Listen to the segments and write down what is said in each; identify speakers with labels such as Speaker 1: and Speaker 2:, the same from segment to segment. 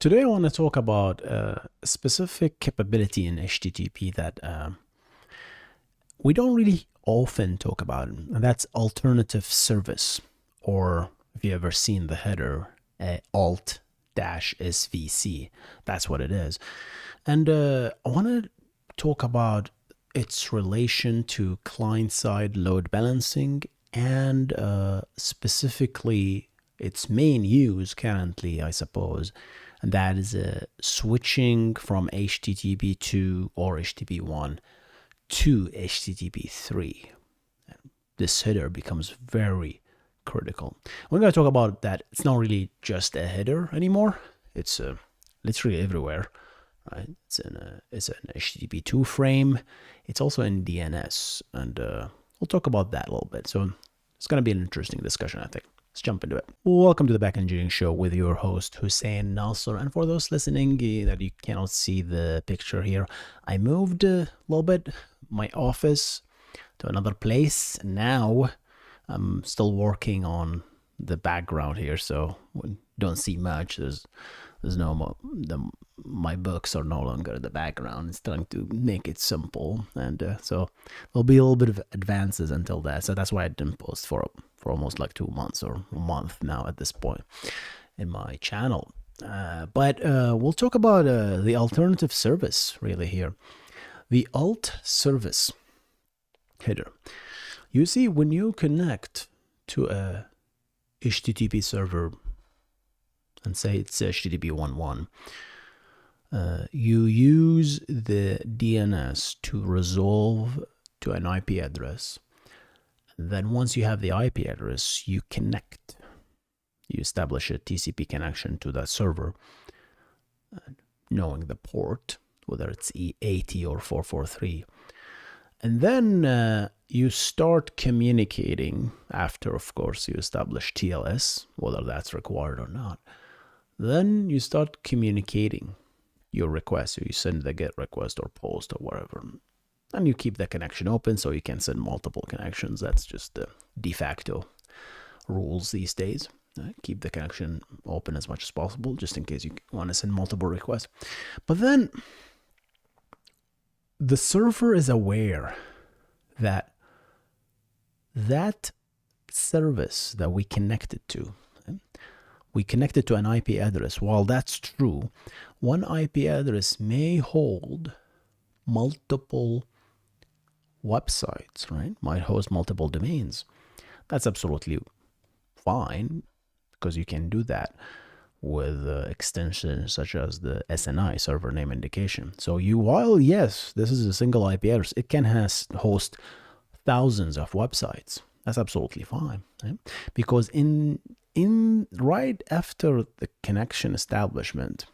Speaker 1: Today I want to talk about a specific capability in HTTP that we don't really often talk about, and that's alternative service, or if you ever seen the header, Alt-Svc. That's what it is. And I want to talk about its relation to client-side load balancing and specifically its main use currently, I suppose, and that is switching from HTTP2 or HTTP1 to HTTP3. This header becomes very critical. We're going to talk about that. It's not really just a header anymore. It's literally everywhere. Right? It's an HTTP2 frame. It's also in DNS, and we'll talk about that a little bit. So it's going to be an interesting discussion, I think. Let's jump into it. Welcome to the Backend Engineering Show with your host, Hussein, Nasser. And for those listening that you cannot see the picture here, I moved a little bit my office to another place. Now I'm still working on the background here, so we don't see much. There's no my books are no longer in the background. It's trying to make it simple, and so there'll be a little bit of advances until that. So that's why I didn't post for almost like 2 months or a month now at this point in my channel. But we'll talk about the alternative service really here, the alt service header. You see, when you connect to a HTTP server and say it's HTTP 1.1, you use the DNS to resolve to an IP address. Then once you have the IP address, you connect. You establish a TCP connection to that server, knowing the port, whether it's E80 or 443. And then you start communicating after, of course, you establish TLS, whether that's required or not. Then you start communicating your request. So you send the GET request or POST or whatever. And you keep the connection open so you can send multiple connections. That's just the de facto rules these days. Keep the connection open as much as possible, just in case you want to send multiple requests. But then the server is aware that that service that we connected to, we connected to an IP address. While that's true, one IP address may hold multiple websites, right? Might host multiple domains. That's absolutely fine because you can do that with extensions such as the SNI, server name indication. So while yes, this is a single IP address, it can host thousands of websites. That's absolutely fine, right? Because in right after the connection establishment,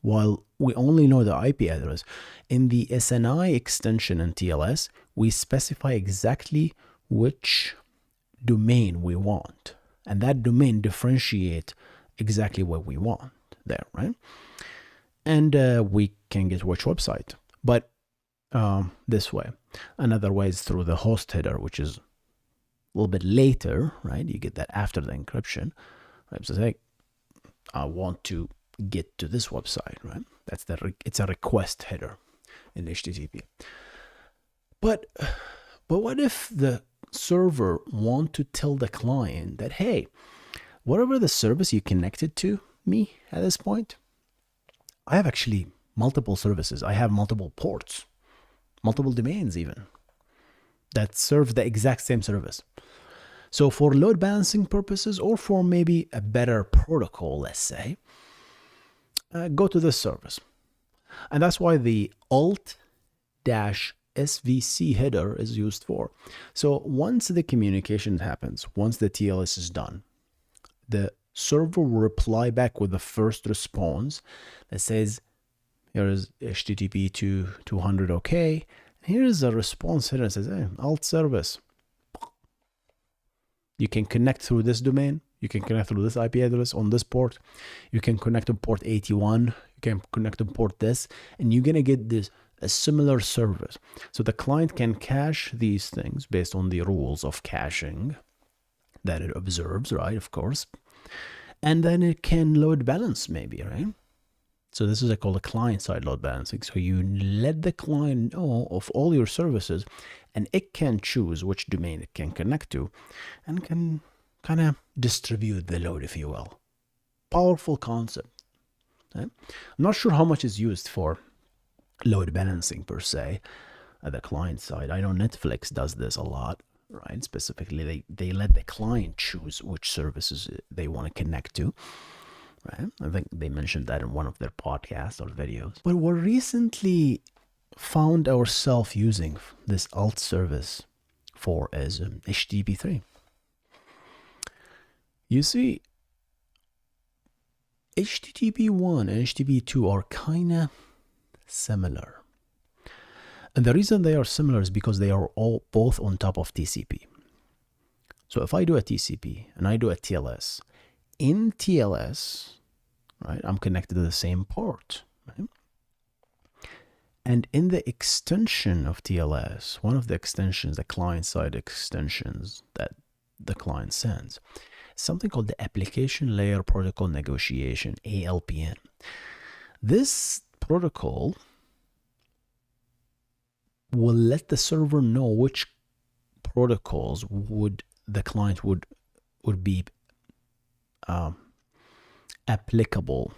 Speaker 1: while we only know the IP address, in the SNI extension and TLS, we specify exactly which domain we want. And that domain differentiates exactly what we want there, right? And we can get which website. But this way. Another way is through the host header, which is a little bit later, right? You get that after the encryption. Right? So say, I want to get to this website, right? That's it's a request header in HTTP. But what if the server want to tell the client that, hey, whatever the service you connected to me at this point, I have actually multiple services. I have multiple ports, multiple domains even, that serve the exact same service. So for load balancing purposes, or for maybe a better protocol, let's say, go to this service. And that's why the Alt-Svc header is used for. So once the communication happens, once the TLS is done, the server will reply back with the first response that says, here is HTTP 200 OK. Here is a response header that says, hey, alt service. You can connect through this domain. You can connect through this IP address on this port. You can connect to port 81. You can connect to port this. And you're going to get a similar service. So the client can cache these things based on the rules of caching that it observes, right? Of course. And then it can load balance maybe, right? So this is called a client-side load balancing. So you let the client know of all your services, and it can choose which domain it can connect to, and can kind of distribute the load, if you will. Powerful concept. Right? I'm not sure how much is used for load balancing per se at the client side. I know Netflix does this a lot, right? Specifically, they let the client choose which services they want to connect to. Right? I think they mentioned that in one of their podcasts or videos. But we recently found ourselves using this Alt-Svc for is HTTP3. You see, HTTP1 and HTTP2 are kind of similar. And the reason they are similar is because they are all both on top of TCP. So if I do a TCP and I do a TLS, in TLS, right, I'm connected to the same port, right? And in the extension of TLS, one of the extensions, the client-side extensions that the client sends, something called the Application Layer Protocol Negotiation, ALPN. This protocol will let the server know which protocols the client would be applicable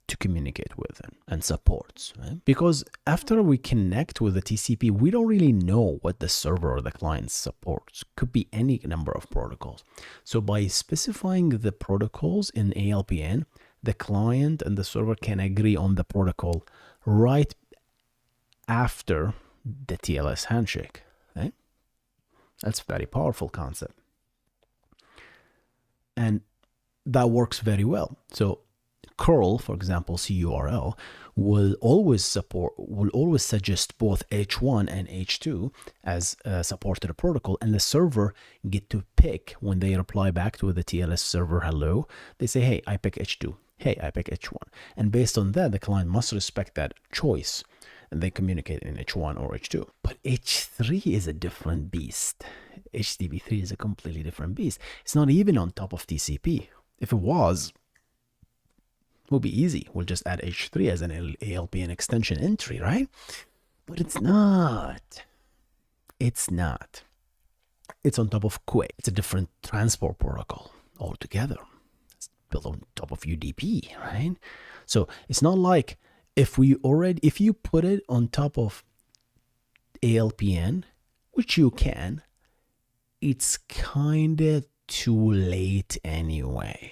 Speaker 1: to communicate with and supports, right? Because after we connect with the TCP, we don't really know what the server or the client supports. Could be any number of protocols. So by specifying the protocols in ALPN, the client and the server can agree on the protocol right after the TLS handshake, right? That's a very powerful concept. And that works very well. So curl, for example, curl, will always suggest both H1 and H2 as supported protocol, and the server get to pick when they reply back to the TLS server hello. They say, hey, I pick H2. Hey, I pick H1. And based on that, the client must respect that choice, and they communicate in H1 or H2. But H3 is a different beast. HTTP3 is a completely different beast. It's not even on top of TCP. If it was, it would be easy. We'll just add H3 as an ALPN extension entry, right? But it's not. It's not. It's on top of QUIC. It's a different transport protocol altogether. It's built on top of UDP, right? So it's not like if you put it on top of ALPN, which you can, it's kind of too late anyway,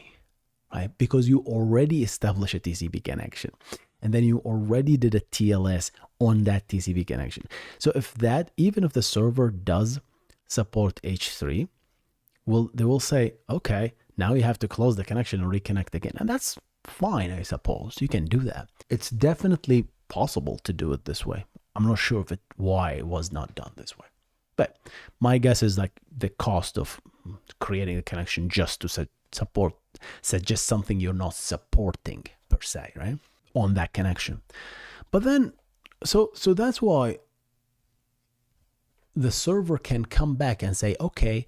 Speaker 1: right? Because you already established a TCP connection, and then you already did a TLS on that TCP connection. So even if the server does support H3, they will say, okay, now you have to close the connection and reconnect again. And that's fine, I suppose. You can do that. It's definitely possible to do it this way. I'm not sure why it was not done this way. But my guess is like the cost of creating a connection just to suggest something you're not supporting per se, right? On that connection. But then, so that's why the server can come back and say, okay,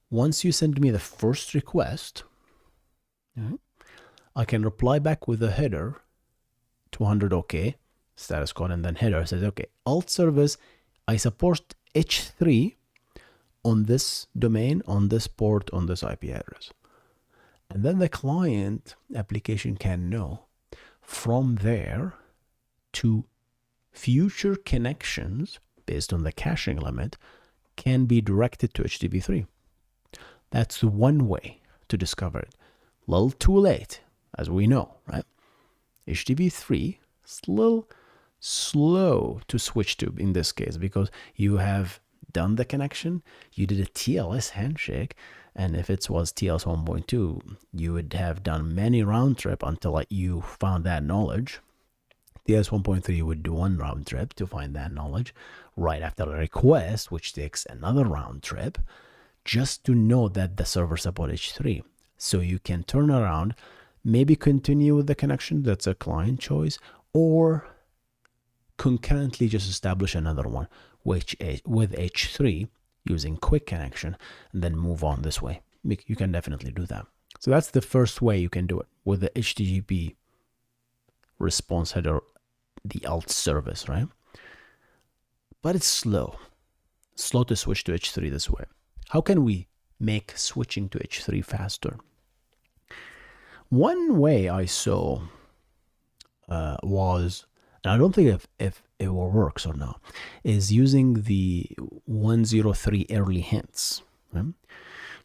Speaker 1: once you send me the first request, I can reply back with a header, 200 OK, status code, and then header says, okay, Alt-Svc, I support H3 on this domain, on this port, on this IP address. And then the client application can know from there to future connections based on the caching limit can be directed to HTTP3. That's one way to discover it. A little too late, as we know, right? HTTP3 is a little slow to switch to in this case, because you have done the connection, you did a TLS handshake, and if it was TLS 1.2, you would have done many round trip until you found that knowledge. TLS 1.3, you would do one round trip to find that knowledge right after a request, which takes another round trip, just to know that the server supports H3. So you can turn around, maybe continue with the connection, that's a client choice, or concurrently just establish another one with H3 using quick connection, and then move on this way. You can definitely do that. So that's the first way you can do it with the HTTP response header, the alt service, right? But it's slow to switch to H3 this way. How can we make switching to H3 faster? One way I saw was, and I don't think if it works or not, is using the 103 early hints. Right?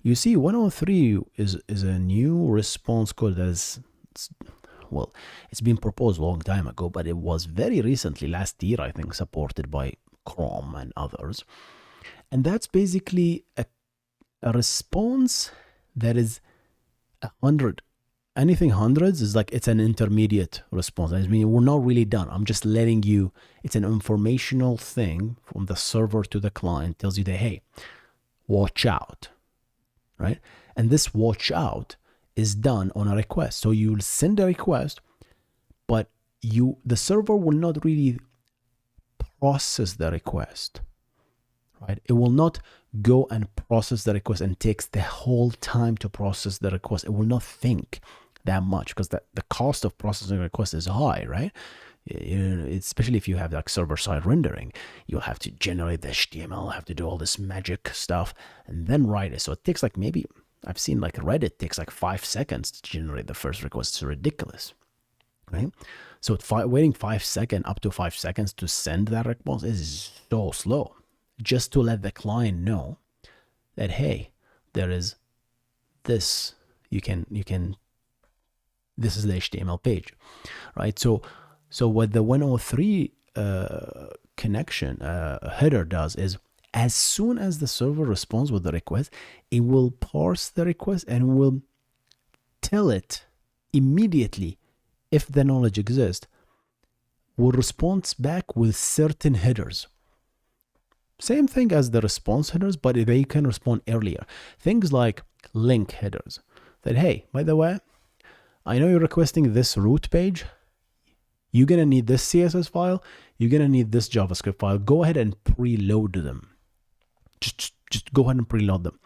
Speaker 1: You see, 103 is a new response code that's, well, it's been proposed a long time ago, but it was very recently, last year, I think, supported by Chrome and others. And that's basically a response that is 100. Anything hundreds is like, it's an intermediate response. I mean, we're not really done. I'm just letting you, it's an informational thing from the server to the client, tells you that, hey, watch out, right? And this watch out is done on a request. So you'll send a request, but the server will not really process the request, right? It will not go and process the request and takes the whole time to process the request. It will not think that much because the cost of processing a request is high, right? Especially if you have like server-side rendering, you'll have to generate the HTML, have to do all this magic stuff, and then write it. So it takes like, maybe I've seen like Reddit takes like 5 seconds to generate the first request. It's ridiculous, right? So waiting 5 seconds, up to 5 seconds to send that response is so slow. Just to let the client know that, hey, there is this, you can this is the HTML page, right? So what the 103 connection header does is, as soon as the server responds with the request, it will parse the request and will tell it immediately, if the knowledge exists, will respond back with certain headers. Same thing as the response headers, but they can respond earlier. Things like link headers. That, hey, by the way, I know you're requesting this root page. You're going to need this CSS file. You're going to need this JavaScript file. Go ahead and preload them. Just go ahead and preload them.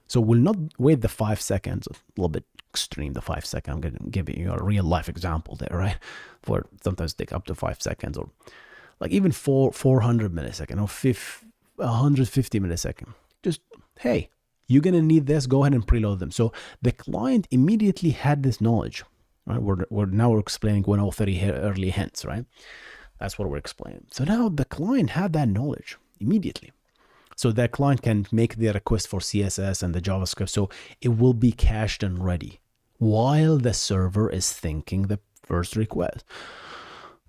Speaker 1: So we'll not wait the 5 seconds, a little bit extreme, the 5 seconds. I'm going to give you a real life example there, right? For sometimes take up to 5 seconds, or like even 400 milliseconds or 150 milliseconds. Just, hey, you're going to need this. Go ahead and preload them. So the client immediately had this knowledge, right? We're explaining 103 early hints, right? That's what we're explaining. So now the client had that knowledge immediately. So that client can make the request for CSS and the JavaScript. So it will be cached and ready while the server is thinking the first request.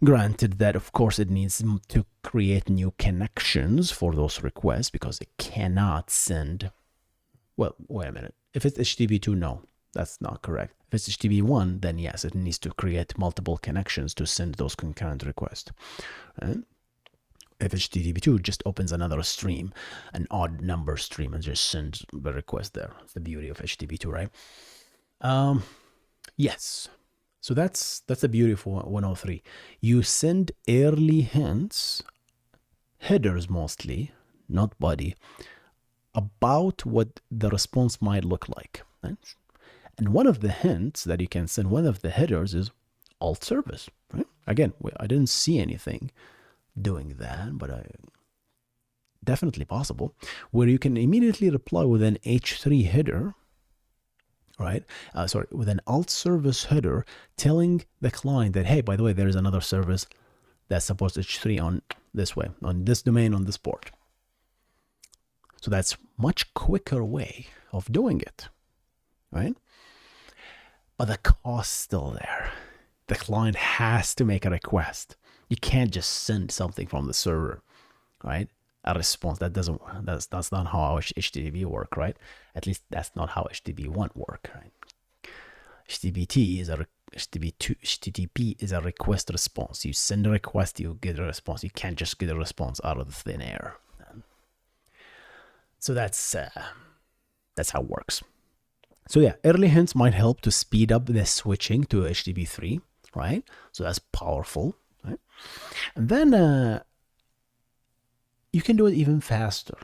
Speaker 1: Granted that, of course, it needs to create new connections for those requests because it cannot send. Well, wait a minute. If it's HTTP 2, no, that's not correct. If it's HTTP 1, then yes, it needs to create multiple connections to send those concurrent requests. Right? If HTTP 2 just opens another stream, an odd number stream, and just sends the request there. It's the beauty of HTTP 2, right? Yes. So that's the beauty of 103. You send early hints, headers mostly, not body, about what the response might look like. Right? And one of the hints that you can send, one of the headers, is Alt-Svc. Right? Again, I didn't see anything doing that, but definitely possible, where you can immediately reply with an H3 header, right? With an Alt-Svc header telling the client that, hey, by the way, there is another service that supports H3 on this way, on this domain, on this port. So that's much quicker way of doing it, right? But the cost still there. The client has to make a request. You can't just send something from the server, right? A response that's not how HTTP work, right? At least that's not how HTTP1 work, right? HTTP is a request response. You send a request, you get a response. You can't just get a response out of the thin air. So that's how it works. So yeah, early hints might help to speed up the switching to HTTP3, right? So that's powerful, right? And then you can do it even faster.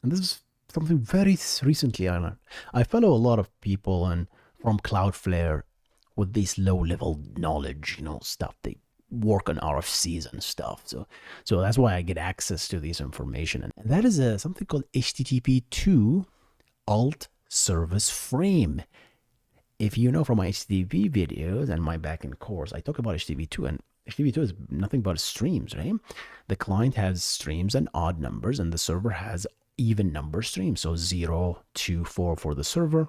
Speaker 1: And this is something very recently I learned. I follow a lot of people and from Cloudflare with this low-level knowledge, stuff. They work on RFCs and stuff. So that's why I get access to this information. And that is something called HTTP2 Alt-Svc frame. If you know from my HTTP videos and my backend course, I talk about HTTP2, and HTTP2 is nothing but streams, right? The client has streams and odd numbers, and the server has even number streams. So 0, 2, 4 for the server.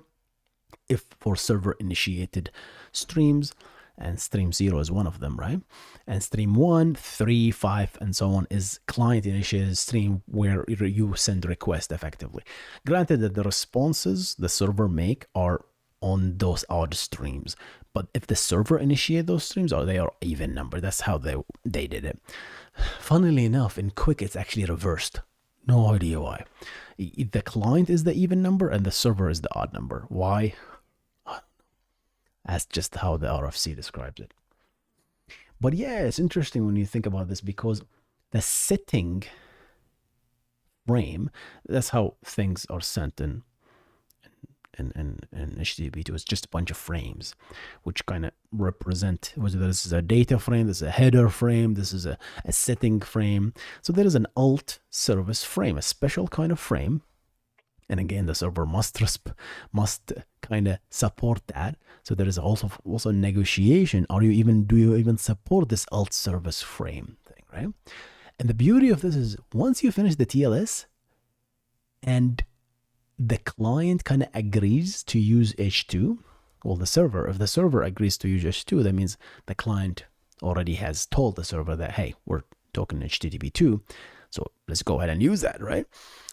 Speaker 1: If for server initiated streams, and stream 0 is one of them, right? And stream 1, 3, 5, and so on is client initiated stream where you send request effectively. Granted that the responses the server make are on those odd streams, but if the server initiate those streams, they are even number. That's how they did it. Funnily enough, in Quick it's actually reversed. No idea why. The client is the even number and the server is the odd number. Why? That's just how the RFC describes it. But yeah, it's interesting when you think about this, because the setting frame, that's how things are sent in HTTP2. It's just a bunch of frames which kind of represent whether this is a data frame, this is a header frame, this is a setting frame. So there is an Alt-Svc frame, a special kind of frame. And again, the server must kind of support that. So there is also negotiation. Do you even support this Alt-Svc frame thing, right? And the beauty of this is once you finish the TLS and the client kind of agrees to use H2, well, if the server agrees to use H2, that means the client already has told the server that, hey, we're talking HTTP2, so let's go ahead and use that, right?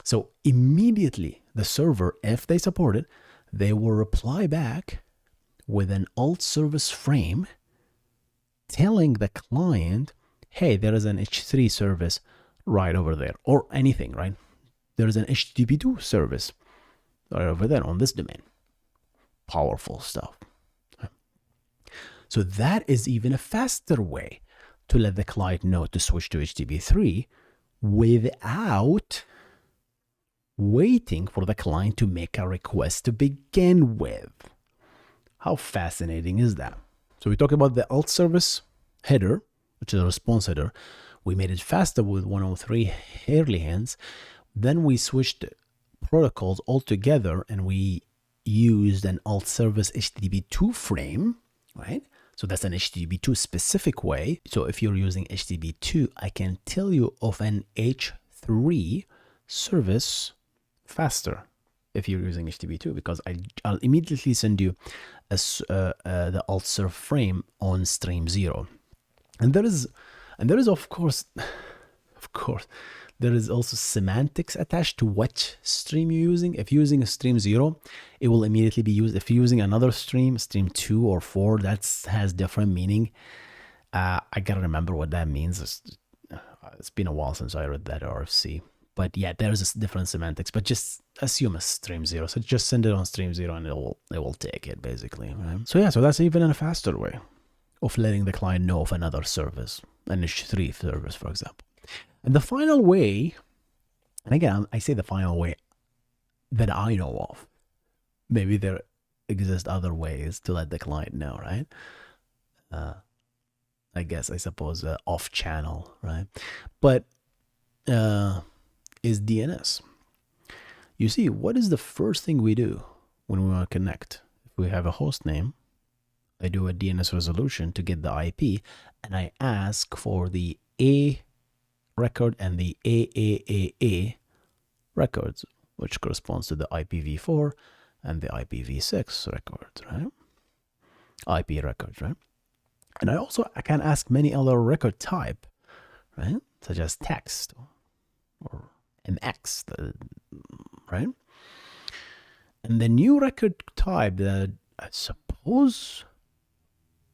Speaker 1: So immediately the server, if they support it, they will reply back with an Alt-Svc frame telling the client, hey, there is an H3 service right over there, or anything, right? There is an HTTP2 service right over there on this domain. Powerful stuff. So that is even a faster way to let the client know to switch to HTTP3 without waiting for the client to make a request to begin with. How fascinating is that? So we talked about the Alt-Svc header, which is a response header. We made it faster with 103 early hands. Then we switched protocols altogether and we used an Alt-Svc HTTP2 frame, right? So that's an HTTP2 specific way. So if you're using HTTP2, I can tell you of an H3 service faster if you're using HTTP2, because I'll immediately send you the Alt-Svc frame on stream 0. And there is of course, there is also semantics attached to what stream you're using. If you're using a stream 0, it will immediately be used. If you're using another stream 2 or 4, that has different meaning. I gotta remember what that means. It's been a while since I read that RFC. But yeah, there's different semantics. But just assume a stream 0. So just send it on stream 0 and it will take it basically. Right? So yeah, so that's even a faster way of letting the client know of another service, an H3 service, for example. And the final way, and again, I say the final way that I know of. Maybe there exist other ways to let the client know, right? I suppose off channel, right? But is DNS. You see, what is the first thing we do when we want to connect? If we have a host name, I do a DNS resolution to get the IP, and I ask for the A record and the AAAA records, which corresponds to the IPv4 and the IPv6 records, right? IP records, right? And I can ask many other record type, right? Such as text or MX, right? And the new record type that I suppose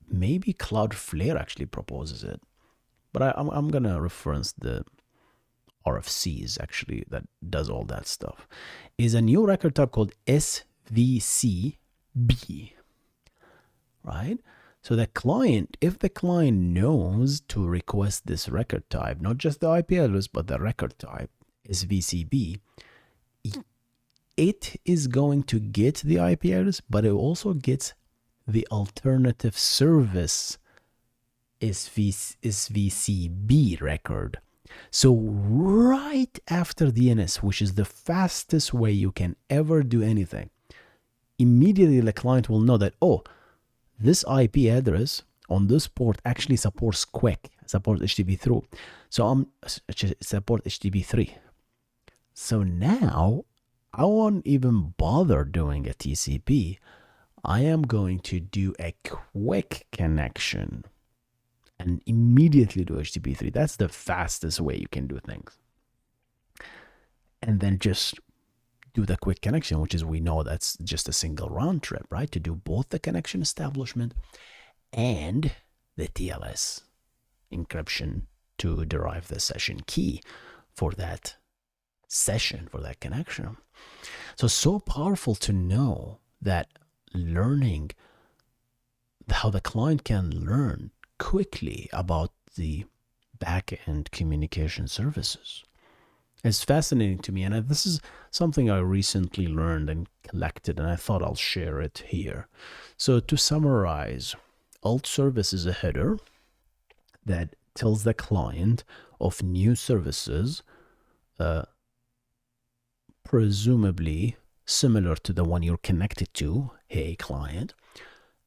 Speaker 1: maybe Cloudflare actually proposes it, but I'm gonna reference the RFCs actually that does all that stuff, is a new record type called SVCB, right? So the client, if the client knows to request this record type, not just the IP address, but the record type, SVCB, it is going to get the IP address, but it also gets the alternative service SVCB record. So right after DNS, which is the fastest way you can ever do anything, immediately the client will know that, oh, this IP address on this port actually supports QUIC, supports HTTP through. So I'm support HTTP 3. So now I won't even bother doing a TCP. I am going to do a QUIC connection and immediately do HTTP 3. That's the fastest way you can do things. And then just do the QUIC connection, which is, we know that's just a single round trip, right? To do both the connection establishment and the TLS encryption to derive the session key for that session, for that connection. So powerful to know that learning how the client can learn quickly about the back-end communication services. It's fascinating to me, and this is something I recently learned and collected, and I thought I'll share it here. So to summarize, Alt-Svc is a header that tells the client of new services, presumably similar to the one you're connected to, hey client,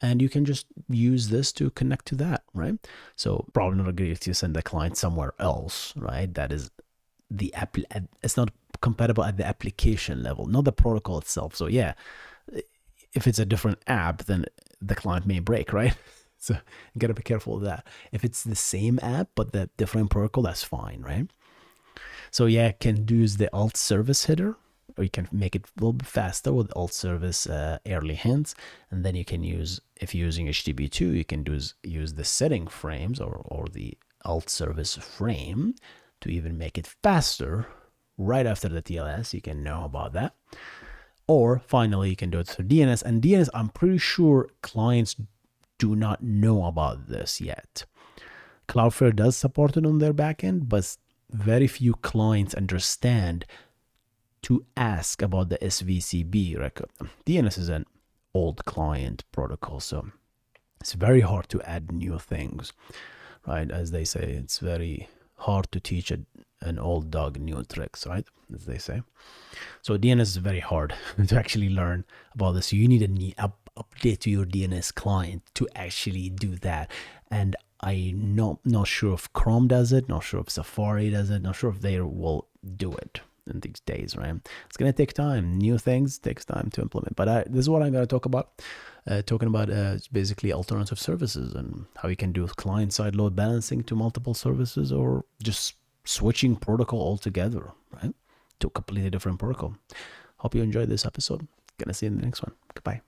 Speaker 1: and you can just use this to connect to that, right? So probably not great to send the client somewhere else, right? That is it's not compatible at the application level, not the protocol itself. So yeah, if it's a different app, then the client may break, right? So you gotta be careful of that. If it's the same app but the different protocol, that's fine, right? So yeah, you can use the Alt-Svc header, or you can make it a little bit faster with Alt-Svc early hints, and then you can use, if you're using HTTP2, you can use the setting frames or the Alt-Svc frame to even make it faster right after the TLS. You can know about that. Or finally, you can do it through DNS. And DNS, I'm pretty sure clients do not know about this yet. Cloudflare does support it on their backend, but very few clients understand to ask about the SVCB record. DNS is an old client protocol, so it's very hard to add new things, right? As they say, it's very hard to teach an old dog new tricks, right? As they say. So DNS is very hard to actually learn about this. So you need an update to your DNS client to actually do that. And I'm not sure if Chrome does it, not sure if Safari does it, not sure if they will do it in these days, right? It's going to take time. New things takes time to implement. But this is what I'm going to talk about. Talking about basically alternative services and how you can do client-side load balancing to multiple services, or just switching protocol altogether, right? To a completely different protocol. Hope you enjoyed this episode. Gonna see you in the next one. Goodbye.